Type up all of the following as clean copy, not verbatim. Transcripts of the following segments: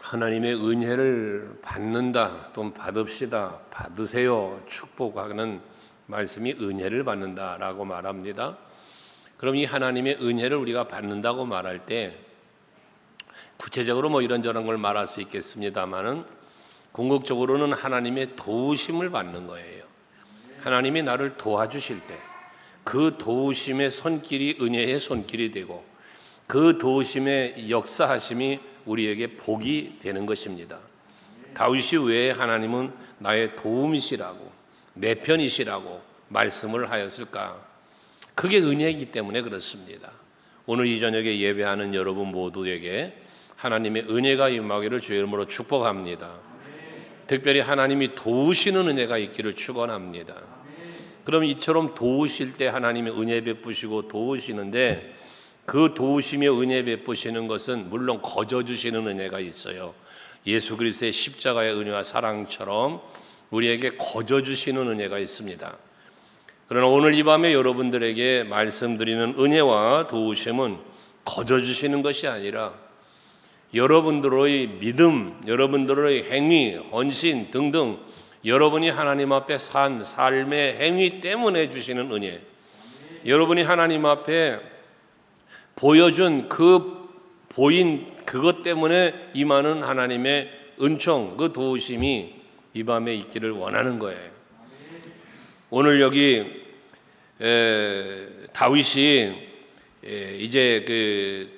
하나님의 은혜를 받는다, 또는 받읍시다, 받으세요, 축복하는 말씀이 은혜를 받는다라고 말합니다. 그럼 이 하나님의 은혜를 우리가 받는다고 말할 때 구체적으로 뭐 이런저런 걸 말할 수 있겠습니다만은 궁극적으로는 하나님의 도우심을 받는 거예요. 하나님이 나를 도와주실 때 그 도우심의 손길이 은혜의 손길이 되고 그 도우심의 역사하심이 우리에게 복이 되는 것입니다. 다윗이 왜 하나님은 나의 도움이시라고 내 편이시라고 말씀을 하였을까? 그게 은혜이기 때문에 그렇습니다. 오늘 이 저녁에 예배하는 여러분 모두에게 하나님의 은혜가 임하기를 주의 이름으로 축복합니다. 특별히 하나님이 도우시는 은혜가 있기를 축원합니다. 그럼 이처럼 도우실 때 하나님의 은혜 베푸시고 도우시는데 그 도우시며 은혜 베푸시는 것은 물론 거저 주시는 은혜가 있어요. 예수 그리스도의 십자가의 은혜와 사랑처럼 우리에게 거저 주시는 은혜가 있습니다. 그러나 오늘 이 밤에 여러분들에게 말씀드리는 은혜와 도우심은 거저 주시는 것이 아니라 여러분들의 믿음, 여러분들의 행위, 헌신 등등 여러분이 하나님 앞에 산 삶의 행위 때문에 주시는 은혜, 여러분이 하나님 앞에 보여준 보인 그것 때문에 임하는 하나님의 은총, 그 도우심이 이 밤에 있기를 원하는 거예요. 오늘 여기 다윗이 이제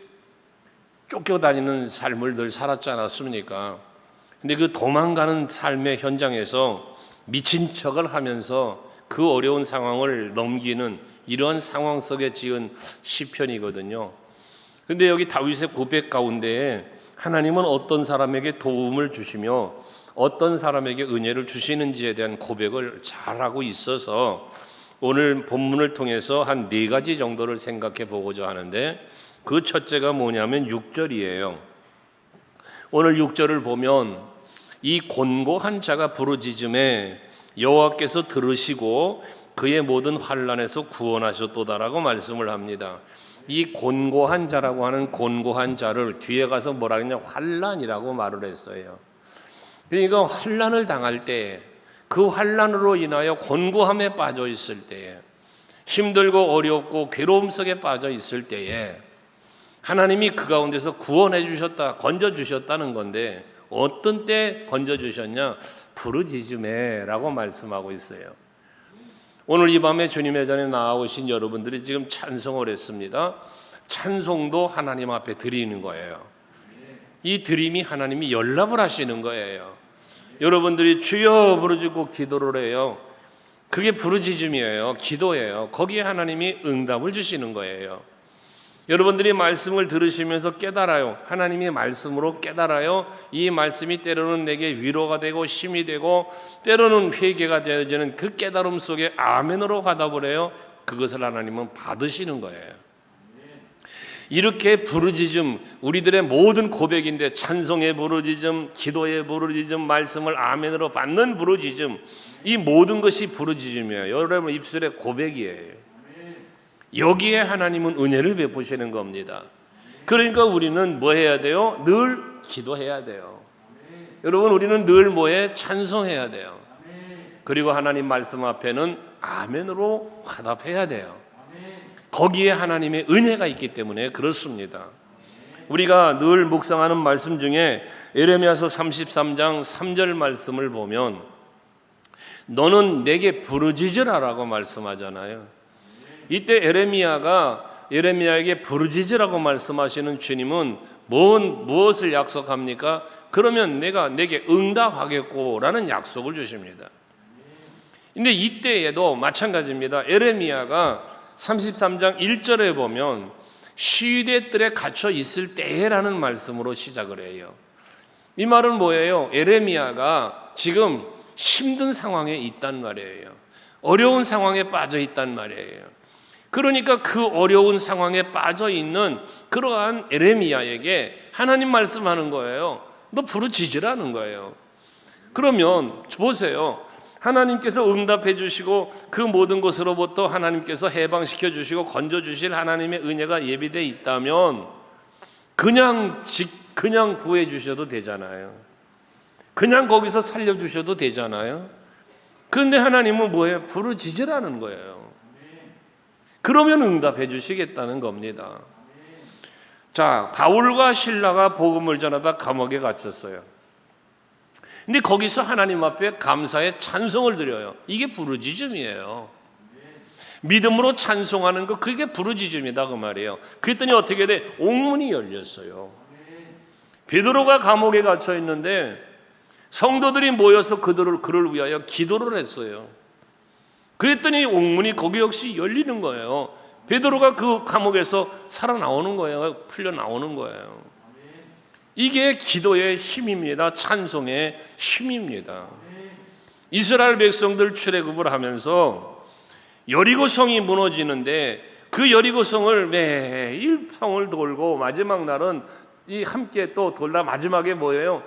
쫓겨다니는 삶을 늘 살았지 않았습니까? 근데 그 도망가는 삶의 현장에서 미친 척을 하면서 그 어려운 상황을 넘기는 이러한 상황 속에 지은 시편이거든요. 근데 여기 다윗의 고백 가운데 하나님은 어떤 사람에게 도움을 주시며 어떤 사람에게 은혜를 주시는지에 대한 고백을 잘하고 있어서 오늘 본문을 통해서 한 4가지 정도를 생각해 보고자 하는데 그 첫째가 뭐냐면 6절이에요. 오늘 6절을 보면 이 곤고한 자가 부르짖음에 여호와께서 들으시고 그의 모든 환난에서 구원하셨도다라고 말씀을 합니다. 이 곤고한 자라고 하는 곤고한 자를 뒤에 가서 뭐라 그러냐 환난이라고 말을 했어요. 그러니까 환난을 당할 때 그 환난으로 인하여 곤고함에 빠져 있을 때에 힘들고 어렵고 괴로움 속에 빠져 있을 때에 하나님이 그 가운데서 구원해 주셨다, 건져 주셨다는 건데 어떤 때 건져 주셨냐? 부르짖음에라고 말씀하고 있어요. 오늘 이 밤에 주님의 전에 나오신 여러분들이 지금 찬송을 했습니다. 찬송도 하나님 앞에 드리는 거예요. 이 드림이 하나님이 연락을 하시는 거예요. 여러분들이 주여 부르짖고 기도를 해요. 그게 부르짖음이에요. 기도예요. 거기에 하나님이 응답을 주시는 거예요. 여러분들이 말씀을 들으시면서 깨달아요. 하나님의 말씀으로 깨달아요. 이 말씀이 때로는 내게 위로가 되고 힘이 되고 때로는 회개가 되어지는 그 깨달음 속에 아멘으로 화답을 해요. 그것을 하나님은 받으시는 거예요. 이렇게 부르짖음, 우리들의 모든 고백인데 찬송의 부르짖음, 기도의 부르짖음, 말씀을 아멘으로 받는 부르짖음, 이 모든 것이 부르짖음이에요. 여러분 입술의 고백이에요. 여기에 하나님은 은혜를 베푸시는 겁니다. 그러니까 우리는 뭐 해야 돼요? 늘 기도해야 돼요. 여러분 우리는 늘 뭐해? 찬송해야 돼요. 그리고 하나님 말씀 앞에는 아멘으로 화답해야 돼요. 거기에 하나님의 은혜가 있기 때문에 그렇습니다. 우리가 늘 묵상하는 말씀 중에 예레미야서 33장 3절 말씀을 보면 너는 내게 부르짖으라라고 말씀하잖아요. 이때 예레미야에게 부르짖으라고 말씀하시는 주님은 무엇을 약속합니까? 그러면 내가 내게 응답하겠고라는 약속을 주십니다. 근데 이때에도 마찬가지입니다. 예레미야가 33장 1절에 보면 시위대 뜰에 갇혀 있을 때라는 말씀으로 시작을 해요. 이 말은 뭐예요? 예레미야가 지금 힘든 상황에 있단 말이에요. 어려운 상황에 빠져 있단 말이에요. 그러니까 그 어려운 상황에 빠져 있는 그러한 예레미야에게 하나님 말씀하는 거예요. 너 부르짖으라는 거예요. 그러면 보세요. 하나님께서 응답해 주시고 그 모든 것으로부터 하나님께서 해방시켜 주시고 건져 주실 하나님의 은혜가 예비되어 있다면 그냥 그냥 구해 주셔도 되잖아요. 그냥 거기서 살려주셔도 되잖아요. 그런데 하나님은 뭐예요? 부르짖으라는 거예요. 그러면 응답해 주시겠다는 겁니다. 자, 바울과 실라가 복음을 전하다 감옥에 갇혔어요. 근데 거기서 하나님 앞에 감사의 찬송을 드려요. 이게 부르짖음이에요. 믿음으로 찬송하는 거, 그게 부르짖음이다 그 말이에요. 그랬더니 어떻게 돼? 옥문이 열렸어요. 베드로가 감옥에 갇혀 있는데 성도들이 모여서 그를 위하여 기도를 했어요. 그랬더니 옥문이 거기 역시 열리는 거예요. 베드로가 그 감옥에서 살아나오는 거예요. 풀려 나오는 거예요. 이게 기도의 힘입니다. 찬송의 힘입니다. 이스라엘 백성들 출애굽을 하면서 여리고성이 무너지는데 그 여리고성을 매일 성을 돌고 마지막 날은 이 함께 또 돌다 마지막에 뭐예요?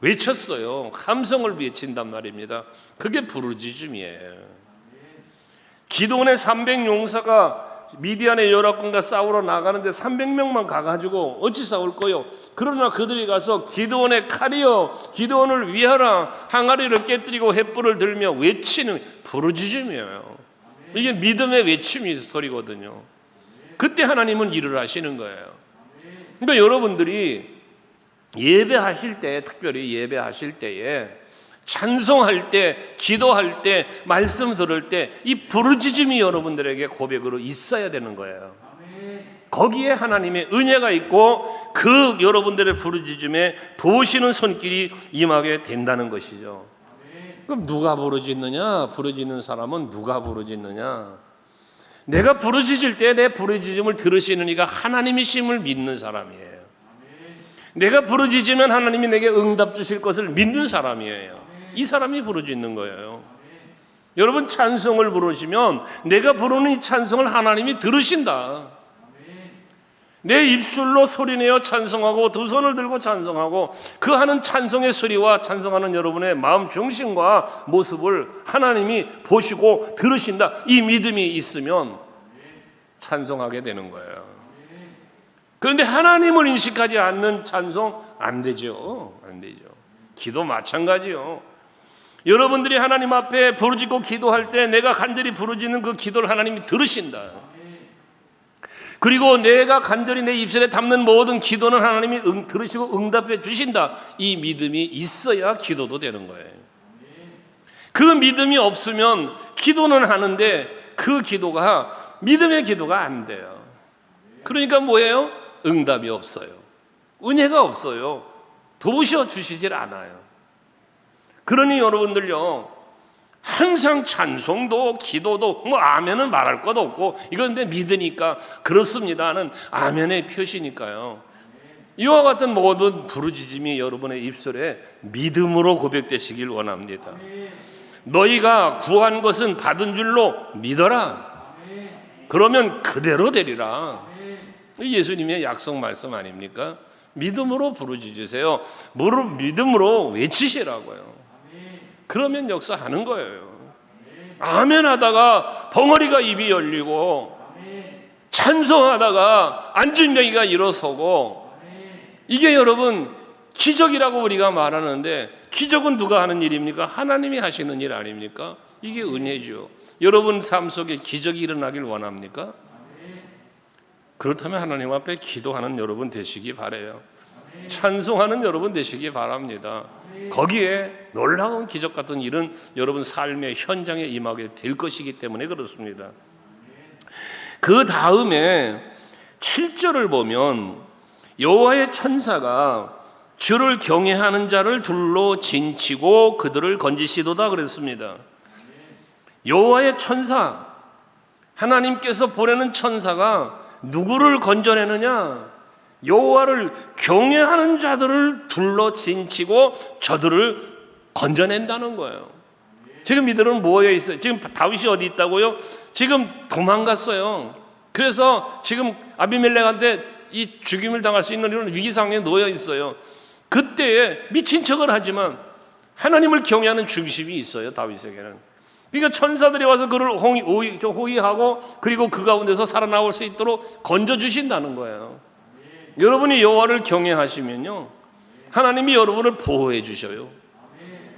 외쳤어요. 함성을 외친단 말입니다. 그게 부르짖음이에요. 기도원의 300용사가 미디안의 여라군과 싸우러 나가는데 300명만 가가지고 어찌 싸울 거요? 그러나 그들이 가서 기드온의 칼이여 기드온을 위하라, 항아리를 깨뜨리고 횃불을 들며 외치는 부르짖음이에요. 이게 믿음의 외침이 소리거든요. 그때 하나님은 일을 하시는 거예요. 그러니까 여러분들이 예배하실 때, 특별히 예배하실 때에 찬송할 때, 기도할 때, 말씀 들을 때 이 부르짖음이 여러분들에게 고백으로 있어야 되는 거예요. 거기에 하나님의 은혜가 있고 그 여러분들의 부르짖음에 도우시는 손길이 임하게 된다는 것이죠. 그럼 누가 부르짖느냐? 부르짖는 사람은 누가 부르짖느냐? 내가 부르짖을 때 내 부르짖음을 들으시는 이가 하나님이심을 믿는 사람이에요. 내가 부르짖으면 하나님이 내게 응답 주실 것을 믿는 사람이에요. 이 사람이 부르짖는 거예요. 여러분 찬송을 부르시면 내가 부르는 이 찬송을 하나님이 들으신다. 내 입술로 소리내어 찬송하고 두 손을 들고 찬송하고 그 하는 찬송의 소리와 찬송하는 여러분의 마음 중심과 모습을 하나님이 보시고 들으신다. 이 믿음이 있으면 찬송하게 되는 거예요. 그런데 하나님을 인식하지 않는 찬송 안 되죠. 안 되죠. 기도 마찬가지요. 여러분들이 하나님 앞에 부르짖고 기도할 때 내가 간절히 부르짖는 그 기도를 하나님이 들으신다. 그리고 내가 간절히 내 입술에 담는 모든 기도는 하나님이 들으시고 응답해 주신다. 이 믿음이 있어야 기도도 되는 거예요. 그 믿음이 없으면 기도는 하는데 그 기도가 믿음의 기도가 안 돼요. 그러니까 뭐예요? 응답이 없어요. 은혜가 없어요. 도우셔 주시질 않아요. 그러니 여러분들요, 항상 찬송도 기도도 뭐 아멘은 말할 것도 없고 이건 내 믿으니까 그렇습니다는 아멘의 표시니까요. 이와 같은 모든 부르짖음이 여러분의 입술에 믿음으로 고백되시길 원합니다. 너희가 구한 것은 받은 줄로 믿어라. 그러면 그대로 되리라. 예수님의 약속 말씀 아닙니까? 믿음으로 부르짖으세요. 믿음으로 외치시라고요. 그러면 역사하는 거예요. 아멘 하다가 벙어리가 입이 열리고 찬송하다가 앉은 병이가 일어서고 이게 여러분 기적이라고 우리가 말하는데 기적은 누가 하는 일입니까? 하나님이 하시는 일 아닙니까? 이게 은혜죠. 여러분 삶 속에 기적이 일어나길 원합니까? 그렇다면 하나님 앞에 기도하는 여러분 되시기 바라요. 찬송하는 여러분 되시기 바랍니다. 거기에 놀라운 기적 같은 일은 여러분 삶의 현장에 임하게 될 것이기 때문에 그렇습니다. 그 다음에 7절을 보면 여호와의 천사가 주를 경외하는 자를 둘로 진치고 그들을 건지시도다 그랬습니다. 여호와의 천사, 하나님께서 보내는 천사가 누구를 건져내느냐? 여호와를 경외하는 자들을 둘러 진치고 저들을 건져낸다는 거예요. 지금 이들은 뭐에 있어요? 지금 다윗이 어디 있다고요? 지금 도망갔어요. 그래서 지금 아비멜렉한테 이 죽임을 당할 수 있는 이런 위기 상황에 놓여 있어요. 그때에 미친 척을 하지만 하나님을 경외하는 중심이 있어요, 다윗에게는. 그러니까 천사들이 와서 그를 호위하고 그리고 그 가운데서 살아나올 수 있도록 건져주신다는 거예요. 여러분이 여호와를 경외하시면요, 하나님이 여러분을 보호해 주셔요.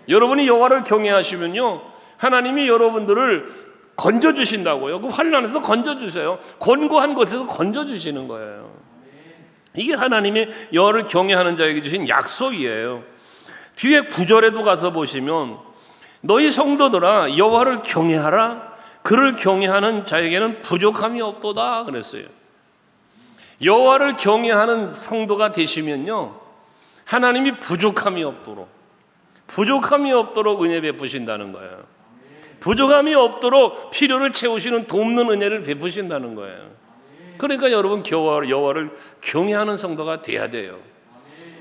여러분이 여호와를 경외하시면요, 하나님이 여러분들을 건져 주신다고요. 그 환난에서 건져 주세요. 곤고한 곳에서 건져 주시는 거예요. 이게 하나님의 여호와를 경외하는 자에게 주신 약속이에요. 뒤에 9절에도 가서 보시면 너희 성도들아 여호와를 경외하라. 그를 경외하는 자에게는 부족함이 없도다 그랬어요. 여호와를 경외하는 성도가 되시면요, 하나님이 부족함이 없도록 은혜 베푸신다는 거예요. 부족함이 없도록 필요를 채우시는 돕는 은혜를 베푸신다는 거예요. 그러니까 여러분 여호와를 경외하는 성도가 돼야 돼요.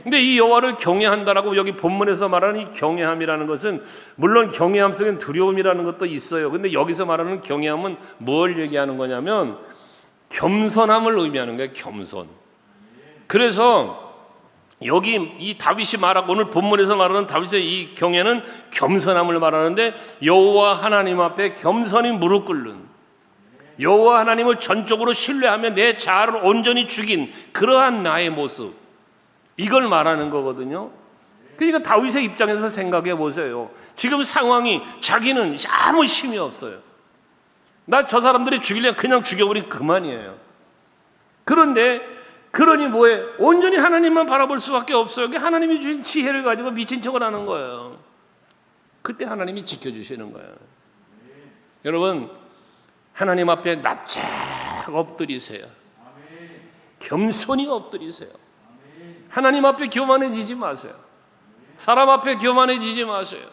근데 이 여호와를 경외한다라고 여기 본문에서 말하는 이 경외함이라는 것은 물론 경외함 속엔 두려움이라는 것도 있어요. 근데 여기서 말하는 경외함은 뭘 얘기하는 거냐면 겸손함을 의미하는 거예요. 겸손. 그래서 여기 이 다윗이 말하고 오늘 본문에서 말하는 다윗의 이 경외는 겸손함을 말하는데 여호와 하나님 앞에 겸손히 무릎 꿇는, 여호와 하나님을 전적으로 신뢰하며 내 자아를 온전히 죽인 그러한 나의 모습, 이걸 말하는 거거든요. 그러니까 다윗의 입장에서 생각해 보세요. 지금 상황이 자기는 아무 힘이 없어요. 나 저 사람들이 죽이려면 그냥 죽여버리면 그만이에요. 그런데 그러니 뭐해? 온전히 하나님만 바라볼 수밖에 없어요. 하나님이 주신 지혜를 가지고 미친 척을 하는 거예요. 그때 하나님이 지켜주시는 거예요. 여러분, 하나님 앞에 납작 엎드리세요. 겸손히 엎드리세요. 하나님 앞에 교만해지지 마세요. 사람 앞에 교만해지지 마세요.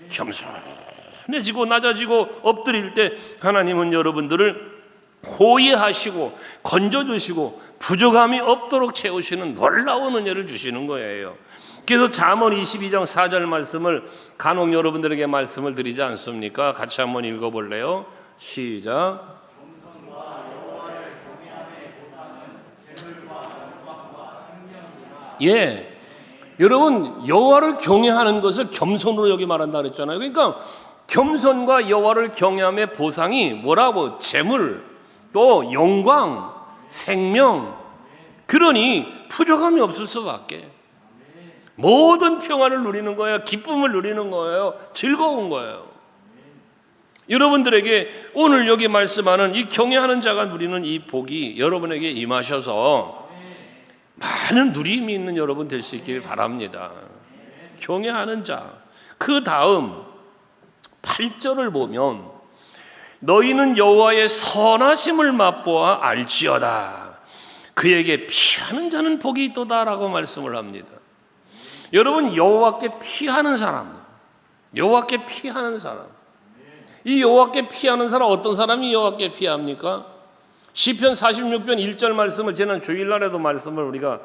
겸손해지고 낮아지고 엎드릴 때 하나님은 여러분들을 호의하시고 건져주시고 부족함이 없도록 채우시는 놀라운 은혜를 주시는 거예요. 그래서 잠언 22장 4절 말씀을 간혹 여러분들에게 말씀을 드리지 않습니까? 같이 한번 읽어볼래요? 시작. 예, 여러분 여호와를 경외하는 것을 겸손으로 여기 말한다 그랬잖아요. 그러니까 겸손과 여호와를 경외함의 보상이 뭐라고? 재물, 또 영광, 생명. 그러니 부족함이 없을 수밖에. 모든 평안을 누리는 거예요. 기쁨을 누리는 거예요. 즐거운 거예요. 여러분들에게 오늘 여기 말씀하는 이 경외하는 자가 누리는 이 복이 여러분에게 임하셔서 많은 누림이 있는 여러분 될 수 있길 바랍니다. 경외하는 자. 그 다음 8절을 보면 너희는 여호와의 선하심을 맛보아 알지어다. 그에게 피하는 자는 복이 있도다라고 말씀을 합니다. 여러분, 여호와께 피하는 사람, 여호와께 피하는 사람, 이 여호와께 피하는 사람, 어떤 사람이 여호와께 피합니까? 시편 46편 1절 말씀을 지난 주일날에도 말씀을 우리가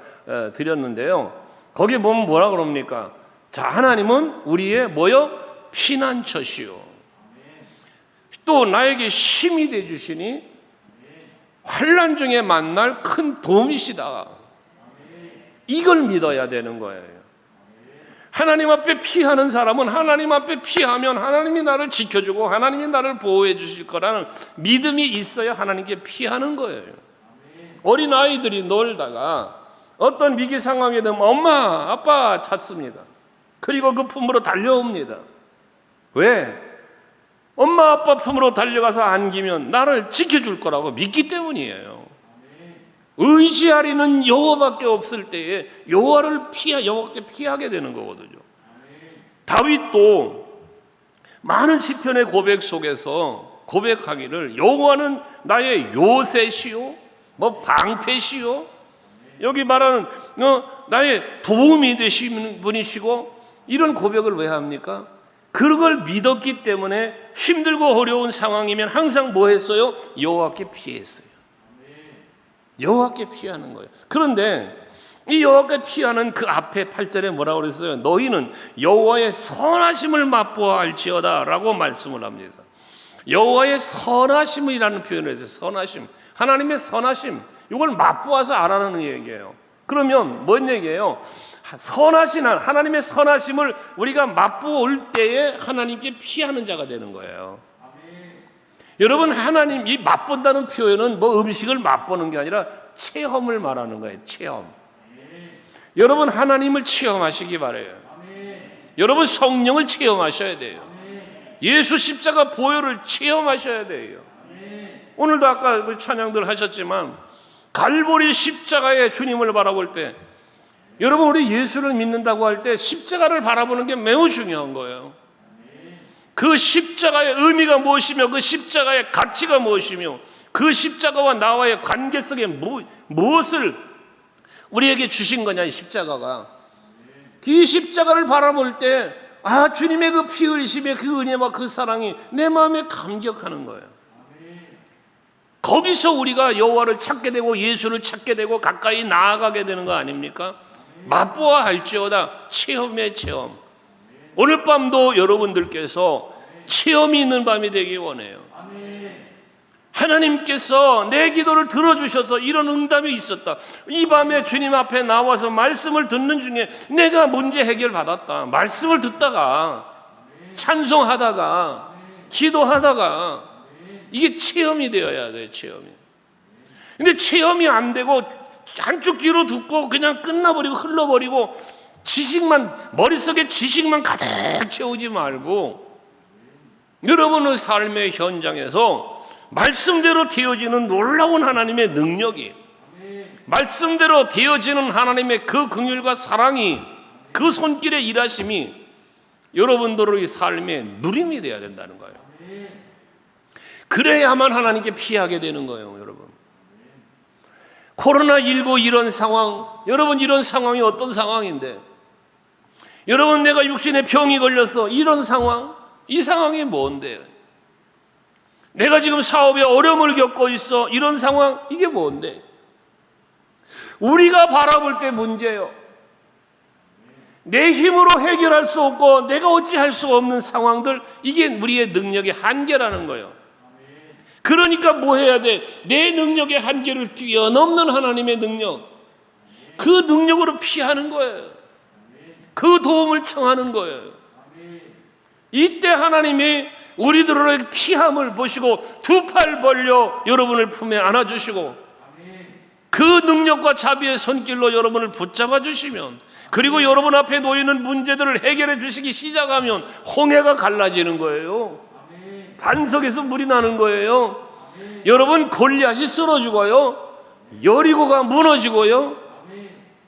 드렸는데요. 거기 보면 뭐라 그럽니까? 자, 하나님은 우리의 뭐요? 피난처시요. 또 나에게 힘이 돼 주시니 환난 중에 만날 큰 도움이시다. 이걸 믿어야 되는 거예요. 하나님 앞에 피하는 사람은 하나님 앞에 피하면 하나님이 나를 지켜주고 하나님이 나를 보호해 주실 거라는 믿음이 있어야 하나님께 피하는 거예요. 어린 아이들이 놀다가 어떤 위기 상황에 되면 엄마, 아빠 찾습니다. 그리고 그 품으로 달려옵니다. 왜? 엄마, 아빠 품으로 달려가서 안기면 나를 지켜줄 거라고 믿기 때문이에요. 의지하리는 여호와밖에 없을 때에 여호와께 피하게 되는 거거든요. 다윗도 많은 시편의 고백 속에서 고백하기를 여호와는 나의 요새시요, 방패시요, 여기 말하는 나의 도움이 되시는 분이시고, 이런 고백을 왜 합니까? 그걸 믿었기 때문에 힘들고 어려운 상황이면 항상 뭐 했어요? 여호와께 피했어요. 여호와께 피하는 거예요. 그런데 이 여호와께 피하는 그 앞에 8절에 뭐라고 그랬어요? 너희는 여호와의 선하심을 맛보아 알지어다 라고 말씀을 합니다. 여호와의 선하심이라는 표현을 해서 선하심, 하나님의 선하심, 이걸 맛보아서 알아라는 얘기예요. 그러면 뭔 얘기예요? 선하신 하나님의 선하심을 우리가 맛보을 때에 하나님께 피하는 자가 되는 거예요. 여러분, 하나님 이 맛본다는 표현은 뭐 음식을 맛보는 게 아니라 체험을 말하는 거예요. 체험. 여러분 하나님을 체험하시기 바라요. 여러분 성령을 체험하셔야 돼요. 예수 십자가 보혈을 체험하셔야 돼요. 오늘도 아까 찬양들 하셨지만 갈보리 십자가의 주님을 바라볼 때, 여러분 우리 예수를 믿는다고 할 때 십자가를 바라보는 게 매우 중요한 거예요. 그 십자가의 의미가 무엇이며 그 십자가의 가치가 무엇이며 그 십자가와 나와의 관계 속에 무엇을 우리에게 주신 거냐, 이 십자가가. 이 십자가를 바라볼 때 주님의 그 피 흘리심의 그 은혜와 그 사랑이 내 마음에 감격하는 거예요. 거기서 우리가 여호와를 찾게 되고 예수를 찾게 되고 가까이 나아가게 되는 거 아닙니까? 맛보아 할지어다. 체험의 체험. 오늘 밤도 여러분들께서 체험이 있는 밤이 되기 원해요. 하나님께서 내 기도를 들어주셔서 이런 응답이 있었다. 이 밤에 주님 앞에 나와서 말씀을 듣는 중에 내가 문제 해결 받았다. 말씀을 듣다가 찬송하다가 기도하다가 이게 체험이 되어야 돼요. 체험이. 근데 체험이 안 되고 한쪽 귀로 듣고 그냥 끝나버리고 흘러버리고 머릿속에 지식만 가득 채우지 말고 여러분의 삶의 현장에서 말씀대로 되어지는 놀라운 하나님의 능력이, 말씀대로 되어지는 하나님의 그 긍휼과 사랑이, 그 손길의 일하심이 여러분들의 삶의 누림이 되어야 된다는 거예요. 그래야만 하나님께 피하게 되는 거예요. 여러분, 코로나19 이런 상황, 여러분 이런 상황이 어떤 상황인데, 여러분 내가 육신에 병이 걸려서 이런 상황, 이 상황이 뭔데요? 내가 지금 사업에 어려움을 겪고 있어, 이런 상황, 이게 뭔데? 우리가 바라볼 때 문제예요. 내 힘으로 해결할 수 없고 내가 어찌할 수 없는 상황들, 이게 우리의 능력의 한계라는 거예요. 그러니까 뭐 해야 돼? 내 능력의 한계를 뛰어넘는 하나님의 능력, 그 능력으로 피하는 거예요. 그 도움을 청하는 거예요. 이때 하나님이 우리들의 피함을 보시고 두 팔 벌려 여러분을 품에 안아주시고 그 능력과 자비의 손길로 여러분을 붙잡아 주시면, 그리고 여러분 앞에 놓이는 문제들을 해결해 주시기 시작하면 홍해가 갈라지는 거예요. 반석에서 물이 나는 거예요. 여러분 골리앗이 쓰러지고요, 여리고가 무너지고요.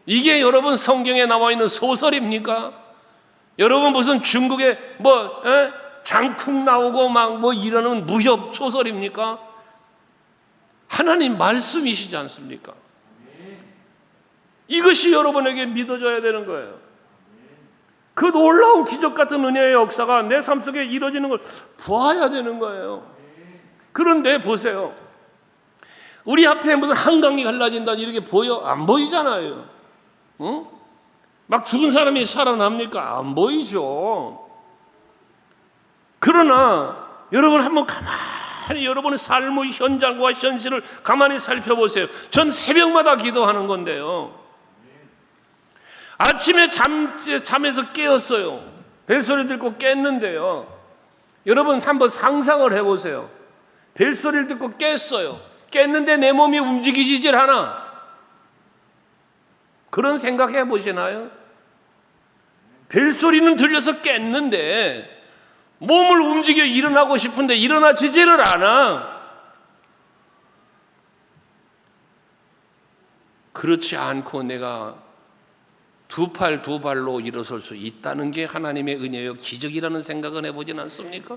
이게 여러분 성경에 나와 있는 소설입니까? 여러분 무슨 중국에 장풍 나오고 막 이러는 무협 소설입니까? 하나님 말씀이시지 않습니까? 이것이 여러분에게 믿어져야 되는 거예요. 그 놀라운 기적 같은 은혜의 역사가 내 삶 속에 이루어지는 걸 보아야 되는 거예요. 그런데 보세요, 우리 앞에 무슨 한강이 갈라진다 이렇게 보여? 안 보이잖아요. 응? 막 죽은 사람이 살아납니까? 안 보이죠. 그러나 여러분 한번 가만히 여러분의 삶의 현장과 현실을 가만히 살펴보세요. 전 새벽마다 기도하는 건데요, 아침에 잠에서 깨었어요. 벨소리 듣고 깼는데요, 여러분 한번 상상을 해보세요. 벨소리를 듣고 깼어요. 깼는데 내 몸이 움직이질 않아. 그런 생각 해보시나요? 벨소리는 들려서 깼는데 몸을 움직여 일어나고 싶은데 일어나지지를 않아. 그렇지 않고 내가 두 발로 일어설 수 있다는 게 하나님의 은혜요 기적이라는 생각은 해보진 않습니까?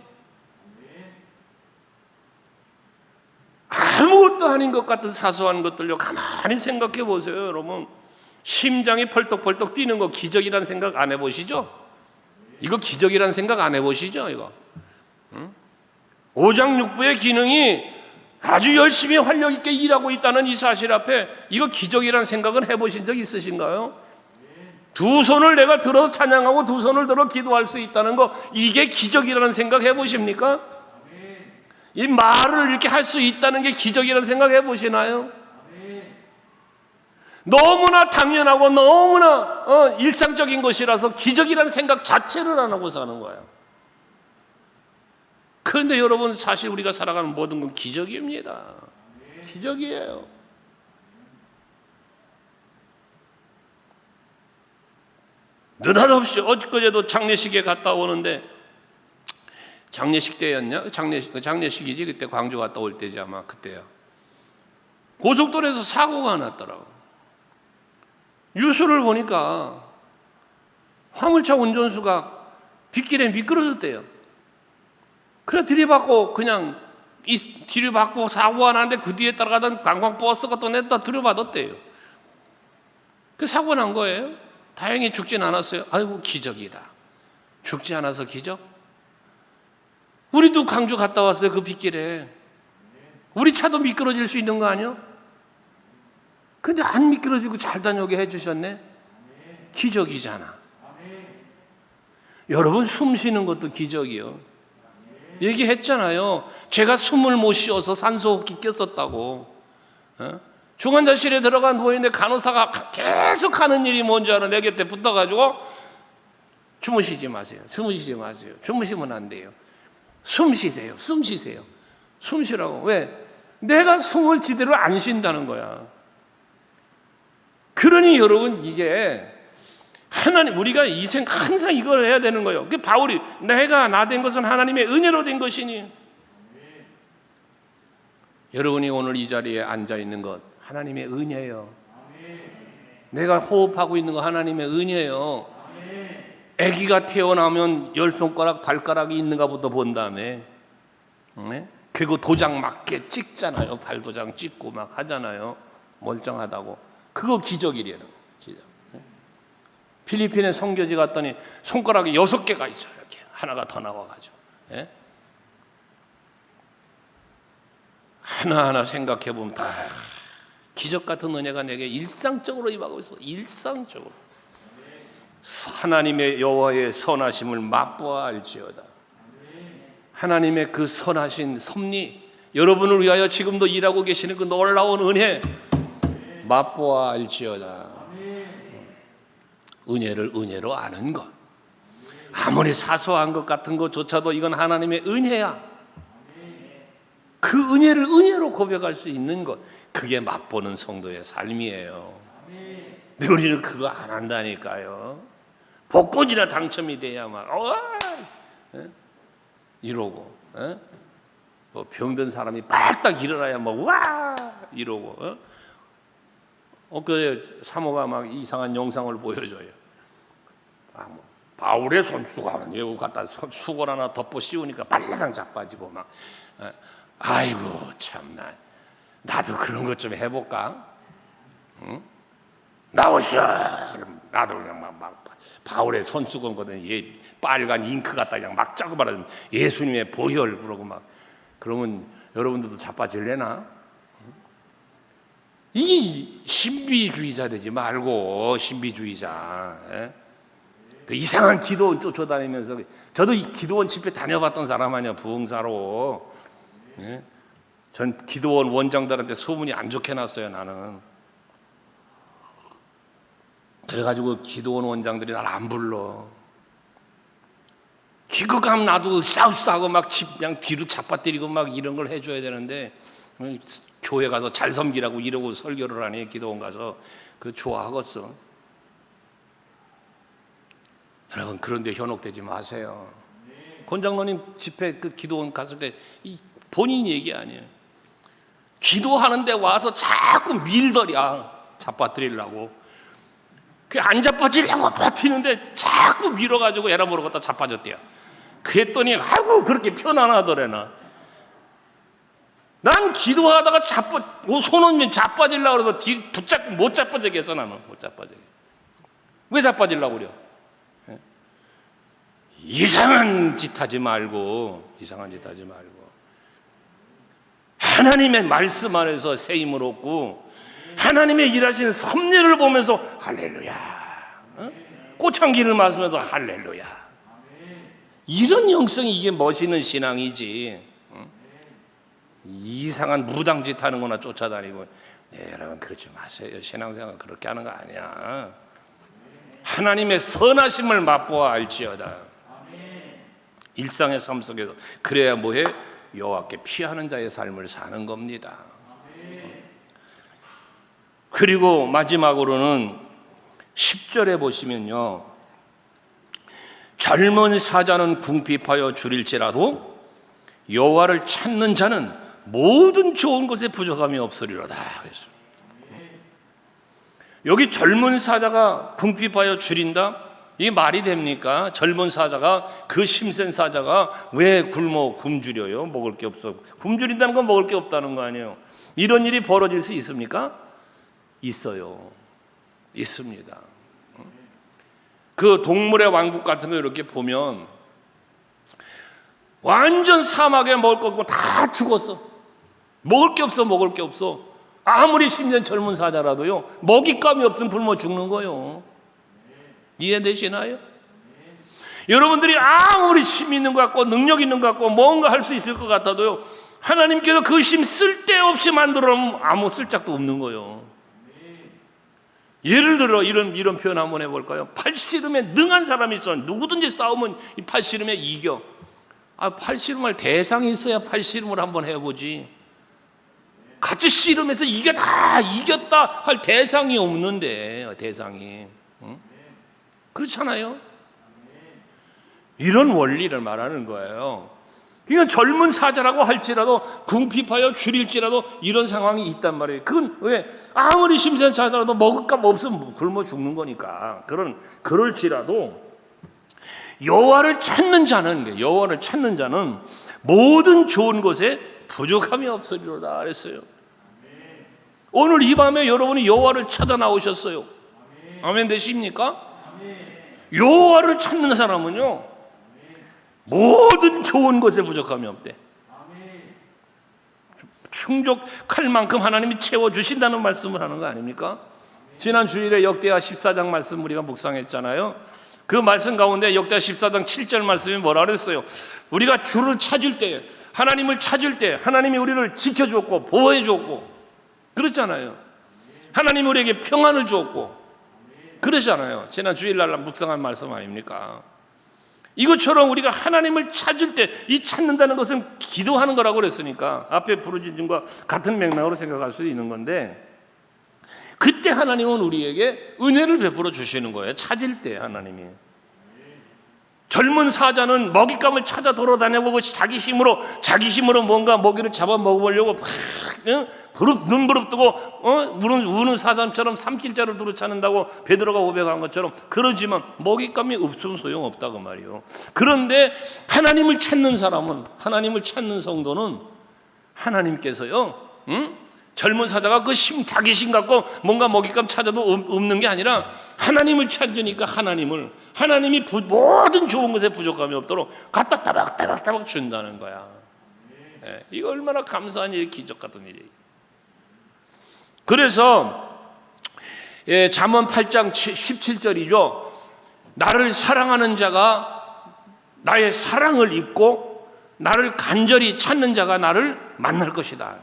아무것도 아닌 것 같은 사소한 것들요 가만히 생각해 보세요. 여러분 심장이 펄떡펄떡 뛰는 거 기적이라는 생각 안 해보시죠? 이거 기적이라는 생각 안 해보시죠? 이거 오장육부의 기능이 아주 열심히 활력 있게 일하고 있다는 이 사실 앞에 이거 기적이라는 생각은 해보신 적 있으신가요? 두 손을 내가 들어서 찬양하고 두 손을 들어 기도할 수 있다는 거, 이게 기적이라는 생각 해보십니까? 이 말을 이렇게 할 수 있다는 게 기적이라는 생각 해보시나요? 너무나 당연하고 너무나 일상적인 것이라서 기적이라는 생각 자체를 안 하고 사는 거예요. 그런데 여러분 사실 우리가 살아가는 모든 건 기적입니다. 기적이에요. 느닷없이 엊그제도 장례식에 갔다 오는데, 장례식 때였냐? 장례식이지. 그때 광주 갔다 올 때지 아마. 그때야. 고속도로에서 사고가 났더라고. 뉴스를 보니까 화물차 운전수가 빗길에 미끄러졌대요. 그래 들이받고 그냥 들이받고 사고가 났는데 그 뒤에 따라가던 관광버스가 또 냈다 들이받았대요. 그 사고 난 거예요. 다행히 죽진 않았어요. 아이고 기적이다. 죽지 않아서 기적? 우리도 광주 갔다 왔어요. 그 빗길에. 우리 차도 미끄러질 수 있는 거 아니야? 근데 안 미끄러지고 잘 다녀오게 해주셨네. 기적이잖아. 여러분 숨 쉬는 것도 기적이요. 얘기했잖아요. 제가 숨을 못 쉬어서 산소호흡기 꼈었다고. 중환자실에 들어간 후에인데 간호사가 계속 하는 일이 뭔지 알아? 내 곁에 붙어가지고 주무시지 마세요. 주무시지 마세요. 주무시면 안 돼요. 숨 쉬세요. 숨 쉬세요. 숨 쉬라고. 왜? 내가 숨을 제대로 안 쉰다는 거야. 그러니 여러분 이게 하나님, 우리가 항상 이걸 해야 되는 거예요. 그 바울이 내가 나 된 것은 하나님의 은혜로 된 것이니. 여러분이 오늘 이 자리에 앉아 있는 것 하나님의 은혜예요. 내가 호흡하고 있는 거 하나님의 은혜예요. 아기가 태어나면 10손가락 발가락이 있는가부터 본 다음에, 그리고 도장 맞게 찍잖아요. 발도장 찍고 막 하잖아요. 멀쩡하다고. 그거 기적이래요. 기적. 필리핀에 선교지 갔더니 손가락이 6개가 있어요. 이렇게 하나가 더 나와가지고. 하나하나 생각해 보면 다 기적 같은 은혜가 내게 일상적으로 임하고 있어. 일상적으로. 하나님의 여호와의 선하심을 맛보아 알지어다. 하나님의 그 선하신 섭리, 여러분을 위하여 지금도 일하고 계시는 그 놀라운 은혜 맛보아 알지어다. 은혜를 은혜로 아는 것, 아무리 사소한 것 같은 것조차도 이건 하나님의 은혜야. 그 은혜를 은혜로 고백할 수 있는 것, 그게 맛보는 성도의 삶이에요. 근데 우리는 그거 안 한다니까요. 복권이나 당첨이 돼야만 이러고, 뭐 병든 사람이 빨딱 일어나야 뭐 와 이러고. 그 사모가 막 이상한 영상을 보여줘요. 뭐 바울의 손수건 이거 갖다 수건 하나 덮어 씌우니까 빨라당 자빠지고 막. 아이고 참나, 나도 그런 것 좀 해볼까? 응? 나오셔. 나도 그냥 막 바울의 손수건거든. 얘 빨간 잉크 갖다 그냥 막 짜고 말하면 예수님의 보혈 그러고 막. 그러면 여러분들도 자빠질래나? 이 신비주의자 되지 말고, 신비주의자. 그 이상한 기도원 쫓아다니면서, 저도 이 기도원 집회 다녀봤던 사람 아니야, 부흥사로. 전 기도원 원장들한테 소문이 안 좋게 났어요, 나는. 그래가지고 기도원 원장들이 날 안 불러. 기껏하면 나도 싸우고 막 그냥 뒤로 잡아뜨리고 막 이런 걸 해줘야 되는데, 교회 가서 잘 섬기라고 이러고 설교를 하니, 기도원 가서. 그 좋아하겠어. 여러분, 그런데 현혹되지 마세요. 권장로님 집회 그 기도원 갔을 때 본인 얘기 아니에요. 기도하는데 와서 자꾸 밀더랴, 잡아뜨리려고. 그 안 잡아뜨리려고 버티는데 자꾸 밀어가지고 에라 모르겠다 자빠졌대요. 그랬더니 아이고 그렇게 편안하더래나. 난 기도하다가 손은 자빠지려고 그래서 뒤 붙잡고 못 자빠지게 해서, 나는 못 자빠지게. 왜 자빠지려고 그래? 이상한 짓 하지 말고, 이상한 짓 하지 말고 하나님의 말씀 안에서 새 힘을 얻고 하나님의 일하시는 섭리를 보면서 할렐루야, 꽃향기를 마시면서 할렐루야, 이런 영성이 이게 멋있는 신앙이지. 이상한 무당짓 하는 거나 쫓아다니고. 여러분 그러지 마세요. 신앙생활 그렇게 하는 거 아니야. 하나님의 선하심을 맛보아 알지어다. 일상의 삶 속에서. 그래야 뭐해? 여호와께 피하는 자의 삶을 사는 겁니다. 그리고 마지막으로는 10절에 보시면요, 젊은 사자는 궁핍하여 줄일지라도 여호와를 찾는 자는 모든 좋은 것에 부족함이 없으리로다. 그래서 여기 젊은 사자가 궁핍하여 줄인다? 이게 말이 됩니까? 젊은 사자가, 그 심센 사자가 왜 굶어 굶주려요? 먹을 게 없어. 굶주린다는 건 먹을 게 없다는 거 아니에요. 이런 일이 벌어질 수 있습니까? 있어요. 있습니다. 그 동물의 왕국 같은 거 이렇게 보면 완전 사막에 먹을 거 없고 다 죽었어. 먹을 게 없어, 먹을 게 없어. 아무리 심센 젊은 사자라도요, 먹잇감이 없으면 굶어 죽는 거예요. 이해되시나요? 여러분들이 아무리 힘 있는 것 같고 능력 있는 것 같고 뭔가 할 수 있을 것 같아도요, 하나님께서 그 힘 쓸데없이 만들어 놓으면 아무 쓸짝도 없는 거예요. 예를 들어 이런 표현 한번 해볼까요? 팔씨름에 능한 사람이 있어. 누구든지 싸우면 이 팔씨름에 이겨. 팔씨름할 대상이 있어야 팔씨름을 한번 해보지. 같이 씨름해서 이겼다 할 대상이 없는데, 대상이. 응? 그렇잖아요? 이런 원리를 말하는 거예요. 그러니까 젊은 사자라고 할지라도 궁핍하여 줄일지라도 이런 상황이 있단 말이에요. 그건 왜? 아무리 심센 사자라도 먹을 값 없으면 굶어 죽는 거니까. 그럴지라도 여호와를 찾는 자는 모든 좋은 것에 부족함이 없으리로다 그랬어요. 오늘 이 밤에 여러분이 여호와를 찾아 나오셨어요. 아멘 되십니까? 여호와를 찾는 사람은요, 모든 좋은 것에 부족함이 없대. 충족할 만큼 하나님이 채워주신다는 말씀을 하는 거 아닙니까? 지난 주일에 역대하 14장 말씀 우리가 묵상했잖아요. 그 말씀 가운데 역대하 14장 7절 말씀이 뭐라 그랬어요? 우리가 주를 찾을 때, 하나님을 찾을 때 하나님이 우리를 지켜주었고 보호해 주었고 그렇잖아요. 하나님이 우리에게 평안을 주었고 그러잖아요. 지난 주일날 묵상한 말씀 아닙니까? 이것처럼 우리가 하나님을 찾을 때, 이 찾는다는 것은 기도하는 거라고 그랬으니까 앞에 부르짖음과 같은 맥락으로 생각할 수 있는 건데, 그때 하나님은 우리에게 은혜를 베풀어 주시는 거예요. 찾을 때 하나님이. 젊은 사자는 먹잇감을 찾아 돌아다녀보고 자기 힘으로 뭔가 먹이를 잡아 먹어보려고 막 눈부릅 뜨고 우는 사람처럼 삼킬자를 두루찾는다고 베드로가 고백한 것처럼 그러지만 먹잇감이 없으면 소용없다고 말이에요. 그런데 하나님을 찾는 사람은, 하나님을 찾는 성도는 하나님께서요, 젊은 사자가 자기 힘 갖고 뭔가 먹잇감 찾아도 없는 게 아니라 하나님을 찾으니까 하나님이 모든 좋은 것에 부족함이 없도록 갖다 따박따박 준다는 거야. 네, 이거 얼마나 감사한 일이, 기적 같은 일이에요. 그래서 잠언 8장 17절이죠. 나를 사랑하는 자가 나의 사랑을 입고 나를 간절히 찾는 자가 나를 만날 것이다.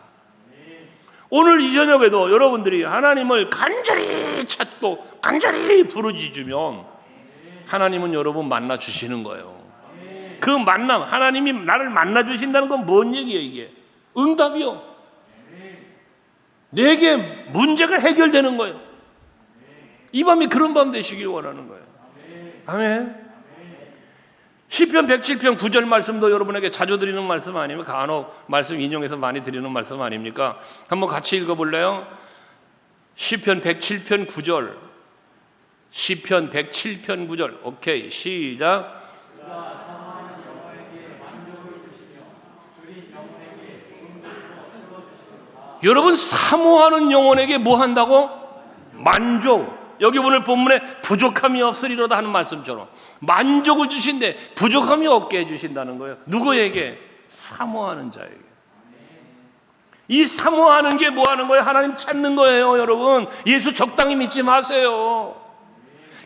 오늘 이 저녁에도 여러분들이 하나님을 간절히 찾고 간절히 부르짖으면 하나님은 여러분 만나 주시는 거예요. 그 만남, 하나님이 나를 만나 주신다는 건 뭔 얘기예요? 이게 응답이요. 내게 문제가 해결되는 거예요. 이 밤이 그런 밤 되시길 원하는 거예요. 아멘. 시편 107편 9절 말씀도 여러분에게 자주 드리는 말씀 아니면 간혹 말씀 인용해서 많이 드리는 말씀 아닙니까? 한번 같이 읽어볼래요? 시편 107편 9절. 시편 107편 9절. 오케이, 시작. 여러분, 사모하는 영혼에게 뭐 한다고? 만족. 여기 오늘 본문에 부족함이 없으리로다 하는 말씀처럼 만족을 주신데 부족함이 없게 해주신다는 거예요. 누구에게? 사모하는 자에게. 이 사모하는 게 뭐 하는 거예요? 하나님 찾는 거예요. 여러분, 예수 적당히 믿지 마세요.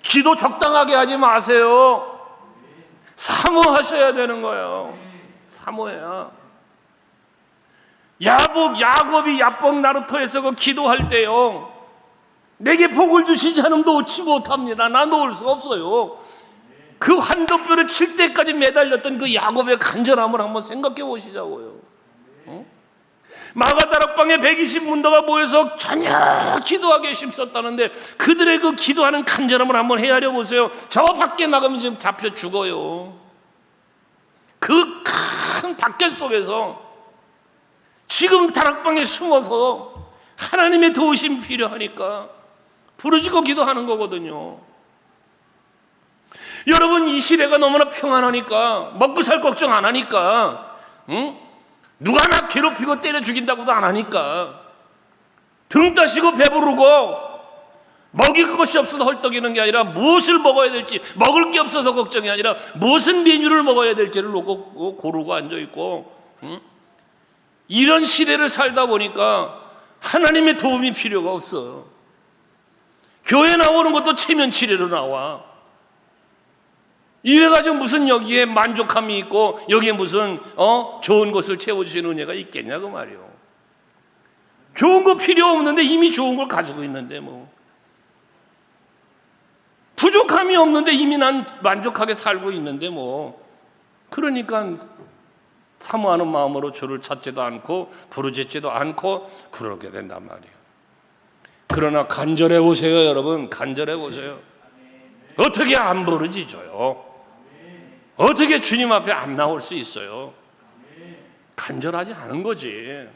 기도 적당하게 하지 마세요. 사모하셔야 되는 거예요. 사모해야. 야곱이 야복 나루터에서 그 기도할 때요, 내게 복을 주시지 않으면 놓지 못합니다. 나 놓을 수 없어요. 그 환도뼈를 칠 때까지 매달렸던 그 야곱의 간절함을 한번 생각해 보시자고요. 마가다락 다락방에 120문도가 모여서 전혀 기도하기 힘썼다는데 그들의 그 기도하는 간절함을 한번 헤아려 보세요. 저 밖에 나가면 지금 잡혀 죽어요. 그 큰 밖에 속에서 지금 다락방에 숨어서 하나님의 도우심이 필요하니까 부르짖고 기도하는 거거든요. 여러분, 이 시대가 너무나 평안하니까, 먹고 살 걱정 안 하니까, 누가 나 괴롭히고 때려 죽인다고도 안 하니까, 등 따시고 배부르고 먹일 것이 없어서 헐떡이는 게 아니라 무엇을 먹어야 될지, 먹을 게 없어서 걱정이 아니라 무슨 메뉴를 먹어야 될지를 놓고 고르고 앉아있고, 이런 시대를 살다 보니까 하나님의 도움이 필요가 없어. 교회 나오는 것도 체면치레로 나와. 이래가지고 무슨 여기에 만족함이 있고 여기에 무슨 좋은 것을 채워주시는 은혜가 있겠냐고 말이요. 좋은 거 필요 없는데 이미 좋은 걸 가지고 있는데 뭐. 부족함이 없는데 이미 난 만족하게 살고 있는데 뭐. 그러니까 사모하는 마음으로 주를 찾지도 않고 부르짖지도 않고 그러게 된단 말이에요. 그러나 간절해 보세요, 여러분. 간절해 보세요. 어떻게 안 부르짖어요? 어떻게 주님 앞에 안 나올 수 있어요? 간절하지 않은 거지.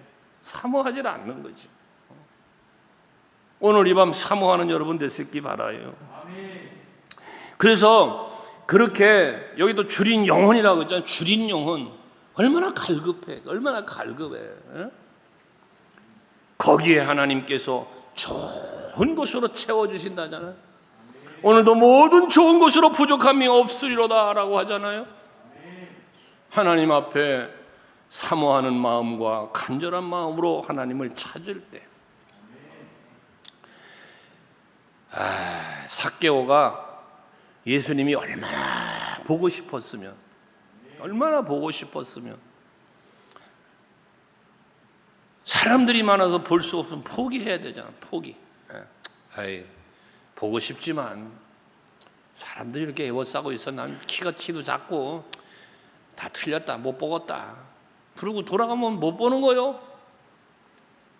사모하지 않는 거지. 오늘 이 밤 사모하는 여러분 되시기 바라요. 그래서 그렇게 여기도 줄인 영혼이라고 했잖아요. 줄인 영혼 얼마나 갈급해, 얼마나 갈급해. 거기에 하나님께서 좋은 것으로 채워주신다잖아요. 오늘도 모든 좋은 것으로 부족함이 없으리로다 라고 하잖아요. 하나님 앞에 사모하는 마음과 간절한 마음으로 하나님을 찾을 때, 삭개오가 예수님이 얼마나 보고 싶었으면, 얼마나 보고 싶었으면, 사람들이 많아서 볼 수 없으면 포기해야 되잖아. 포기. 보고 싶지만 사람들이 이렇게 애워싸고 있어. 난 키도 작고 다 틀렸다, 못 보겠다. 그러고 돌아가면 못 보는 거요.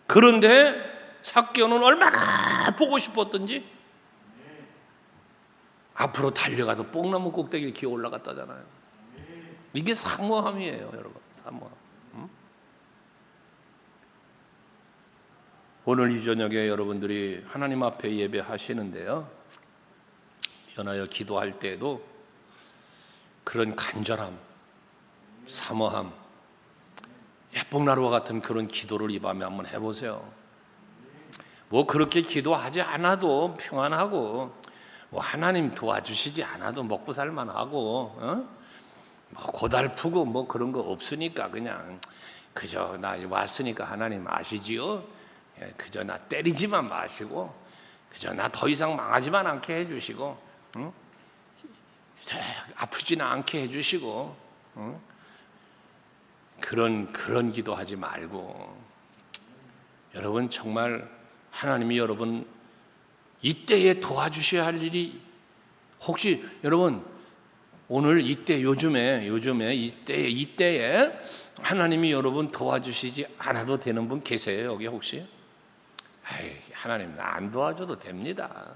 그런데 삭개오는 얼마나 보고 싶었던지 앞으로 달려가서 뽕나무 꼭대기를 기어 올라갔다잖아요. 이게 사모함이에요, 여러분. 사모함. 오늘 이 저녁에 여러분들이 하나님 앞에 예배하시는데요, 연하여 기도할 때에도 그런 간절함, 사모함, 예복나루와 같은 그런 기도를 이 밤에 한번 해보세요. 뭐 그렇게 기도하지 않아도 평안하고, 뭐 하나님 도와주시지 않아도 먹고 살만하고, 뭐 고달프고 뭐 그런 거 없으니까 그냥 그저 나 왔으니까 하나님 아시지요? 그저 나 때리지만 마시고, 그저 나 더 이상 망하지만 않게 해주시고, 아프지는 않게 해주시고, 그런 기도하지 말고, 여러분 정말 하나님이 여러분 이때에 도와주셔야 할 일이, 혹시 여러분 오늘 이때 요즘에 이때에 하나님이 여러분 도와주시지 않아도 되는 분 계세요? 여기 혹시? 하나님 안 도와줘도 됩니다.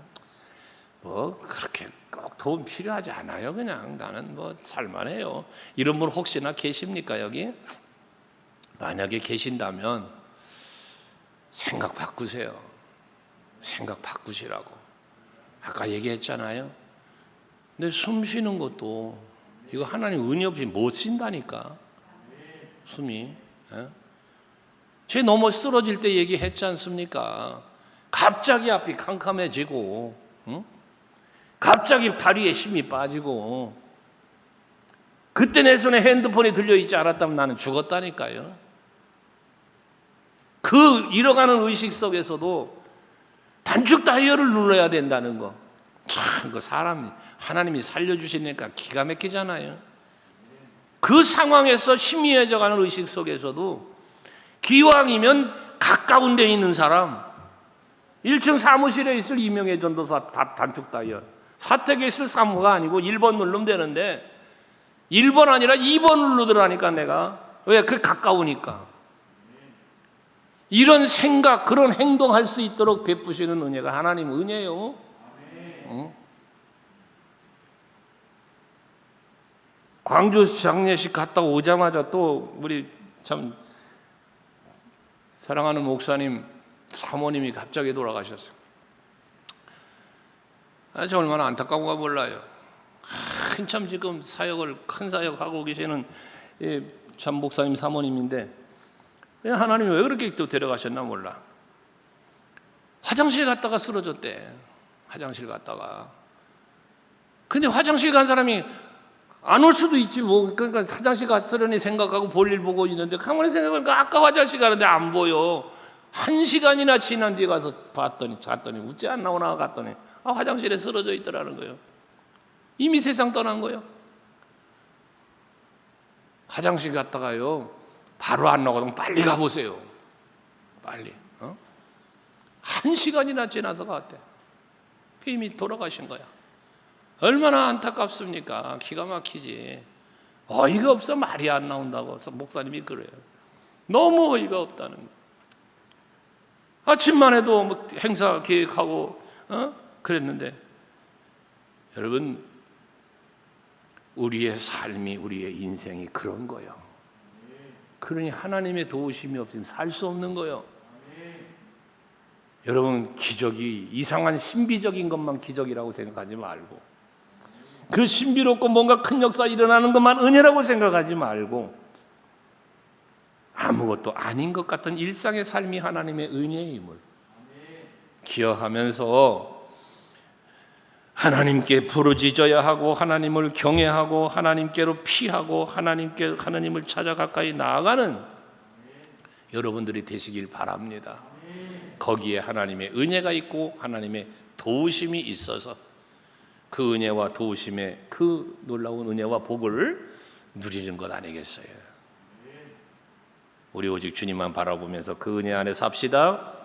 뭐 그렇게 꼭 도움 필요하지 않아요. 그냥 나는 뭐 살만해요. 이런 분 혹시나 계십니까 여기? 만약에 계신다면 생각 바꾸세요. 생각 바꾸시라고. 아까 얘기했잖아요. 근데 숨 쉬는 것도 이거 하나님 은혜 없이 못 쉰다니까. 숨이. 제 넘어 쓰러질 때 얘기했지 않습니까? 갑자기 앞이 캄캄해지고, 갑자기 다리에 힘이 빠지고, 그때 내 손에 핸드폰이 들려있지 않았다면 나는 죽었다니까요. 그 잃어가는 의식 속에서도 단축 다이얼을 눌러야 된다는 거. 참, 그 사람 하나님이 살려주시니까 기가 막히잖아요. 그 상황에서 희미해져가는 의식 속에서도 기왕이면 가까운 데 있는 사람, 1층 사무실에 있을 이명애 전도사 단축 다이얼, 사택에 있을 사무가 아니고 1번 누르면 되는데 1번 아니라 2번 누르더라니까 내가. 왜? 그게 가까우니까. 이런 생각, 그런 행동할 수 있도록 베푸시는 은혜가 하나님 은혜요. 광주 장례식 갔다 오자마자 또 우리 참 사랑하는 목사님 사모님이 갑자기 돌아가셨어요. 저 얼마나 안타까운가 몰라요. 한참 지금 큰 사역 하고 계시는 참 목사님 사모님인데 하나님이 왜 그렇게 또 데려가셨나 몰라. 화장실 갔다가 쓰러졌대. 화장실 갔다가. 근데 화장실 간 사람이 안 올 수도 있지 뭐. 그러니까 화장실 갔으려니 생각하고 볼일 보고 있는데 가만히 생각해보니까 아까 화장실 가는데 안 보여. 1시간이나 지난 뒤에 가서 봤더니 잤더니 우째 안 나오나 갔더니 화장실에 쓰러져 있더라는 거예요. 이미 세상 떠난 거예요. 화장실 갔다가요 바로 안 나오거든. 빨리 가보세요. 빨리. 1시간이나 지나서 갔대. 이미 돌아가신 거야. 얼마나 안타깝습니까? 기가 막히지. 어이가 없어 말이 안 나온다고 목사님이 그래요. 너무 어이가 없다는 거예요. 아침만 해도 뭐 행사 계획하고 그랬는데 여러분 우리의 삶이 우리의 인생이 그런 거예요. 그러니 하나님의 도우심이 없으면 살 수 없는 거예요. 여러분 기적이 이상한 신비적인 것만 기적이라고 생각하지 말고 그 신비롭고 뭔가 큰 역사 일어나는 것만 은혜라고 생각하지 말고 아무것도 아닌 것 같은 일상의 삶이 하나님의 은혜임을 기억하면서 하나님께 부르짖어야 하고 하나님을 경외하고 하나님께로 피하고 하나님을 찾아 가까이 나아가는 여러분들이 되시길 바랍니다. 거기에 하나님의 은혜가 있고 하나님의 도우심이 있어서 그 은혜와 도우심의 그 놀라운 은혜와 복을 누리는 것 아니겠어요? 우리 오직 주님만 바라보면서 그 은혜 안에 삽시다.